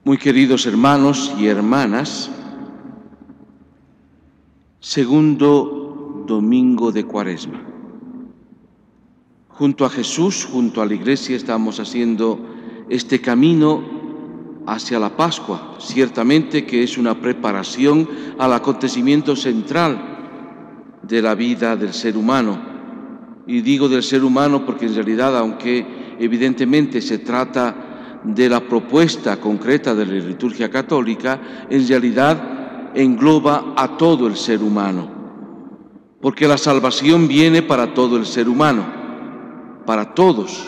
Muy queridos hermanos y hermanas, segundo domingo de Cuaresma. Junto a Jesús, junto a la Iglesia, estamos haciendo este camino hacia la Pascua, ciertamente que es una preparación al acontecimiento central de la vida del ser humano. Y digo del ser humano porque en realidad, aunque evidentemente se trata de la propuesta concreta de la liturgia católica, en realidad engloba a todo el ser humano, porque la salvación viene para todo el ser humano, para todos,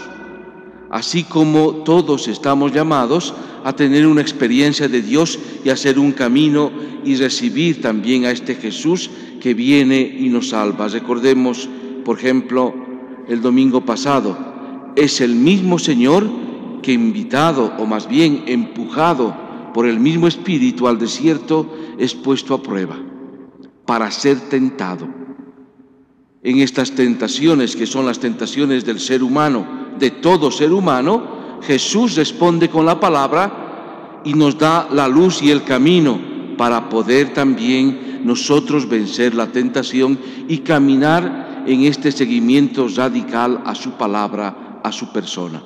así como todos estamos llamados a tener una experiencia de Dios y a hacer un camino y recibir también a este Jesús que viene y nos salva. Recordemos, por ejemplo, el domingo pasado, es el mismo Señor que invitado, o más bien empujado por el mismo Espíritu al desierto, es puesto a prueba para ser tentado. En estas tentaciones, que son las tentaciones del ser humano, de todo ser humano, Jesús responde con la palabra y nos da la luz y el camino para poder también nosotros vencer la tentación y caminar en este seguimiento radical a su palabra, a su persona.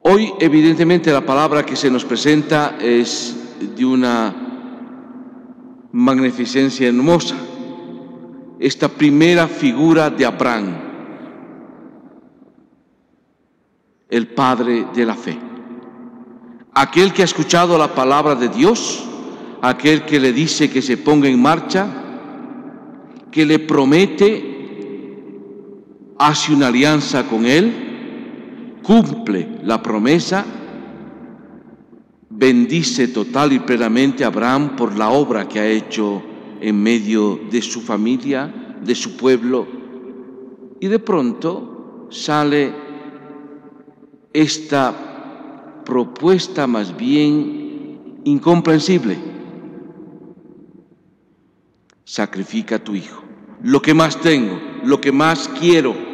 Hoy, evidentemente, la palabra que se nos presenta es de una magnificencia hermosa. Esta primera figura de Abraham, el padre de la fe. Aquel que ha escuchado la palabra de Dios, aquel que le dice que se ponga en marcha, que le promete, hace una alianza con él, cumple la promesa, bendice total y plenamente a Abraham por la obra que ha hecho en medio de su familia, de su pueblo, y de pronto sale esta propuesta más bien incomprensible: sacrifica a tu hijo, lo que más tengo, lo que más quiero.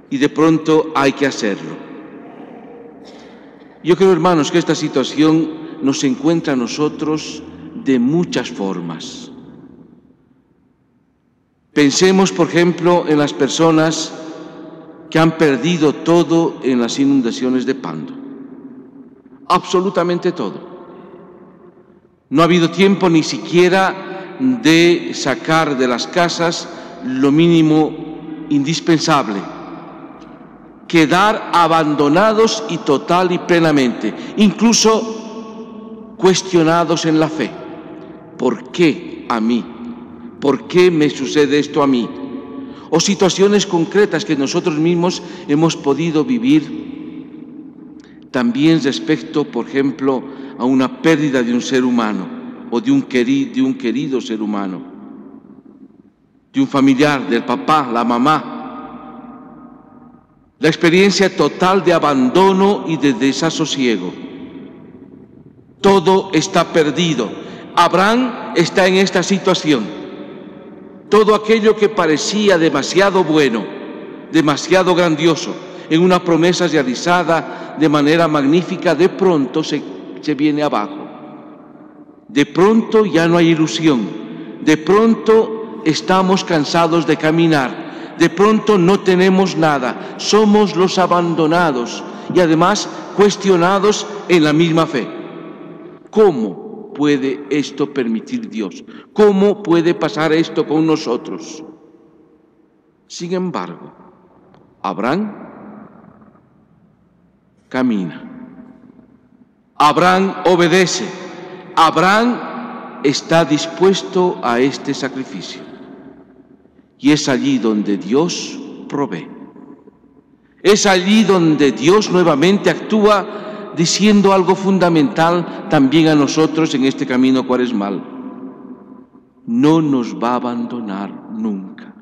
Y de pronto hay que hacerlo. Yo creo, hermanos, que esta situación nos encuentra a nosotros de muchas formas. Pensemos, por ejemplo, en las personas que han perdido todo en las inundaciones de Pando. Absolutamente todo. No ha habido tiempo ni siquiera de sacar de las casas lo mínimo indispensable. Quedar abandonados y total y plenamente, incluso cuestionados en la fe. ¿Por qué a mí? ¿Por qué me sucede esto a mí? O situaciones concretas que nosotros mismos hemos podido vivir también respecto, por ejemplo, a una pérdida de un ser humano o de un querido ser humano, de un familiar, del papá, la mamá. La experiencia total de abandono y de desasosiego. Todo está perdido. Abraham está en esta situación. Todo aquello que parecía demasiado bueno, demasiado grandioso, en una promesa realizada de manera magnífica, de pronto se viene abajo. De pronto ya no hay ilusión. De pronto estamos cansados de caminar. De pronto no tenemos nada, somos los abandonados y además cuestionados en la misma fe. ¿Cómo puede esto permitir Dios? ¿Cómo puede pasar esto con nosotros? Sin embargo, Abraham camina. Abraham obedece. Abraham está dispuesto a este sacrificio. Y es allí donde Dios provee. Es allí donde Dios nuevamente actúa diciendo algo fundamental también a nosotros en este camino cuaresmal. No nos va a abandonar nunca.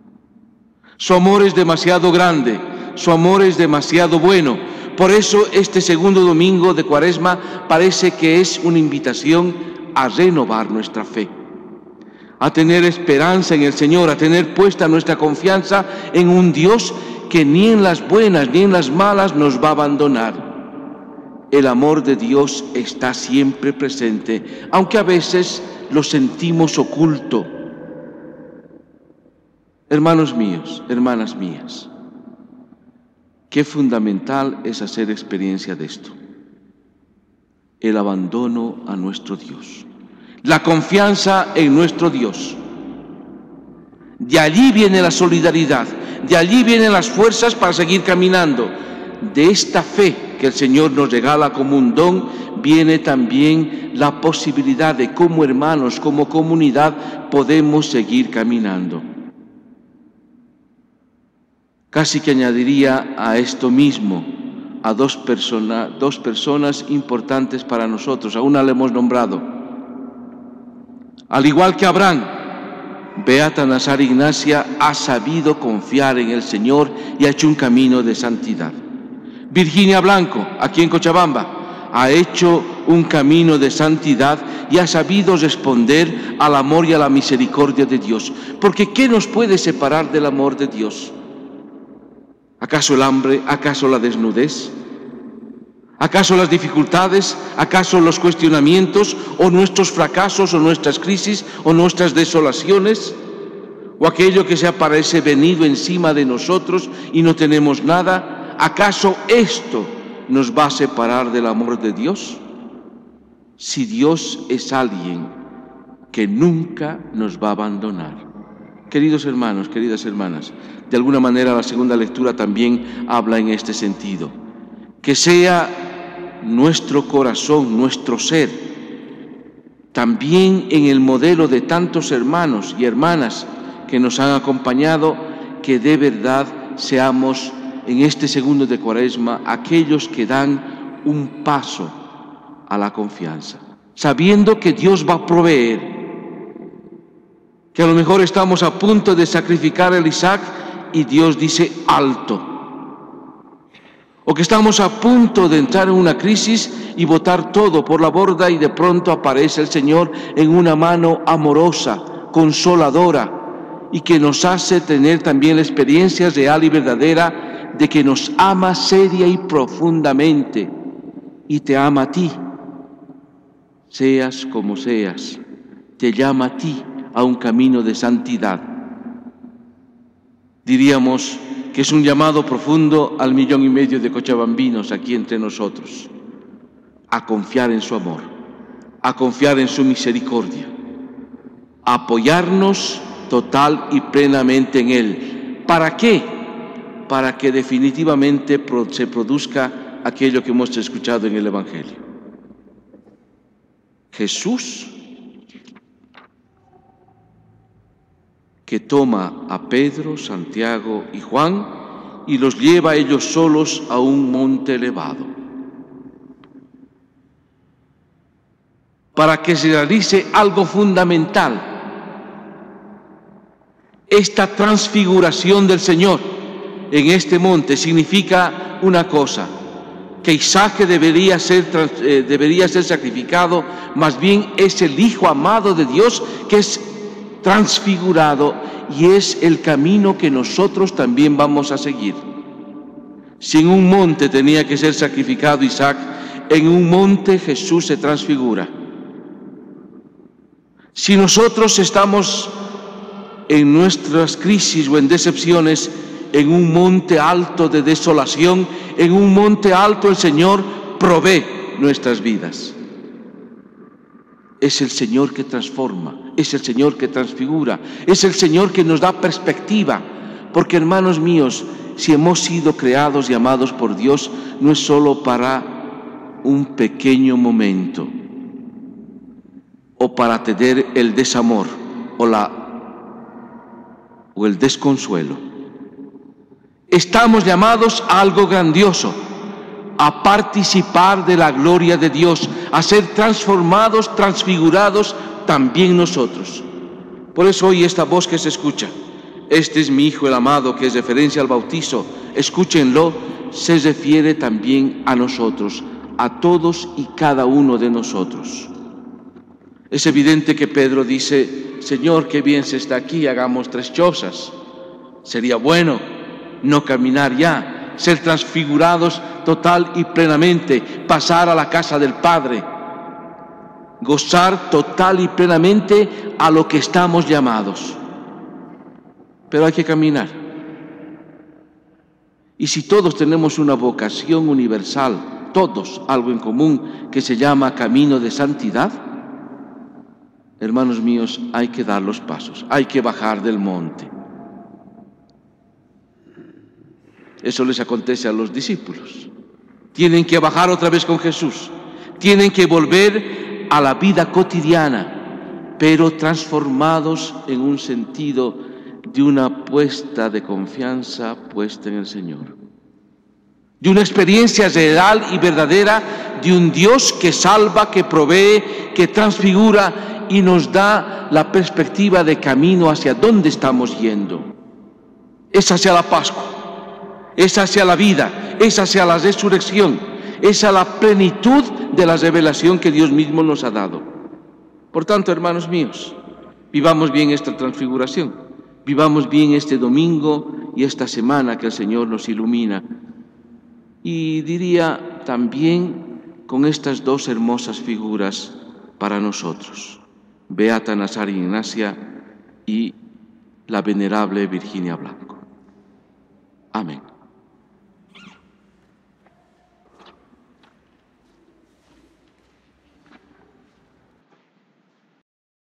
Su amor es demasiado grande, su amor es demasiado bueno. Por eso este segundo domingo de Cuaresma parece que es una invitación a renovar nuestra fe, a tener esperanza en el Señor, a tener puesta nuestra confianza en un Dios que ni en las buenas ni en las malas nos va a abandonar. el amor de Dios está siempre presente, aunque a veces lo sentimos oculto. Hermanos míos, hermanas mías, qué fundamental es hacer experiencia de esto. El abandono a nuestro Dios, la confianza en nuestro Dios. De allí viene la solidaridad, de allí vienen las fuerzas para seguir caminando. De esta fe que el Señor nos regala como un don, viene también la posibilidad de como hermanos, como comunidad, podemos seguir caminando. Casi que añadiría a esto mismo a dos personas importantes para nosotros. A una le hemos nombrado. Al igual que Abraham, Beata Nazar Ignacia ha sabido confiar en el Señor y ha hecho un camino de santidad. Virginia Blanco, aquí en Cochabamba, ha hecho un camino de santidad y ha sabido responder al amor y a la misericordia de Dios. Porque ¿qué nos puede separar del amor de Dios? ¿Acaso el hambre? ¿Acaso la desnudez? ¿Acaso las dificultades? ¿Acaso los cuestionamientos? ¿O nuestros fracasos? ¿O nuestras crisis? ¿O nuestras desolaciones? ¿O aquello que se aparece venido encima de nosotros y no tenemos nada? ¿Acaso esto nos va a separar del amor de Dios? Si Dios es alguien que nunca nos va a abandonar. Queridos hermanos, queridas hermanas, de alguna manera la segunda lectura también habla en este sentido. Que sea nuestro corazón, nuestro ser, también en el modelo de tantos hermanos y hermanas que nos han acompañado, que de verdad seamos en este segundo de Cuaresma aquellos que dan un paso a la confianza, sabiendo que Dios va a proveer, que a lo mejor estamos a punto de sacrificar el Isaac y Dios dice alto, o que estamos a punto de entrar en una crisis y botar todo por la borda y de pronto aparece el Señor en una mano amorosa, consoladora y que nos hace tener también la experiencia real y verdadera de que nos ama seria y profundamente y te ama a ti, seas como seas, te llama a ti a un camino de santidad. Diríamos que es un llamado profundo al 1,5 millones de cochabambinos aquí entre nosotros, a confiar en su amor, a confiar en su misericordia, a apoyarnos total y plenamente en Él. ¿Para qué? Para que definitivamente se produzca aquello que hemos escuchado en el Evangelio. Jesús, que toma a Pedro, Santiago y Juan y los lleva a ellos solos a un monte elevado, para que se realice algo fundamental, esta transfiguración del Señor en este monte. Significa una cosa, que Isaac debería ser sacrificado, más bien es el Hijo amado de Dios que es transfigurado, y es el camino que nosotros también vamos a seguir. Si en un monte tenía que ser sacrificado Isaac, en un monte Jesús se transfigura. Si nosotros estamos en nuestras crisis o en decepciones, en un monte alto de desolación, en un monte alto el Señor provee nuestras vidas. Es el Señor que transforma, es el Señor que transfigura, es el Señor que nos da perspectiva. Porque, hermanos míos, si hemos sido creados y amados por Dios, no es solo para un pequeño momento, o para tener el desamor o el desconsuelo. Estamos llamados a algo grandioso, a participar de la gloria de Dios, a ser transformados, transfigurados también nosotros. Por eso hoy esta voz que se escucha, este es mi Hijo el amado, que es referencia al bautizo, escúchenlo, se refiere también a nosotros, a todos y cada uno de nosotros. Es evidente que Pedro dice: Señor, qué bien se está aquí, hagamos 3 chozas. Sería bueno no caminar ya, ser transfigurados total y plenamente, pasar a la casa del Padre, gozar total y plenamente a lo que estamos llamados. Pero hay que caminar. Y si todos tenemos una vocación universal, todos algo en común, que se llama camino de santidad, hermanos míos, hay que dar los pasos, hay que bajar del monte. Eso les acontece a los discípulos. Tienen que bajar otra vez con Jesús, tienen que volver a la vida cotidiana, pero transformados en un sentido de una puesta de confianza puesta en el Señor, de una experiencia real y verdadera de un Dios que salva, que provee, que transfigura y nos da la perspectiva de camino hacia dónde estamos yendo. Es hacia la Pascua, es hacia la vida, es hacia la resurrección, es a la plenitud de la revelación que Dios mismo nos ha dado. Por tanto, hermanos míos, vivamos bien esta transfiguración, vivamos bien este domingo y esta semana que el Señor nos ilumina. Y diría también con estas dos hermosas figuras para nosotros, Beata Nazaria Ignacia y la venerable Virginia Blanco. Amén.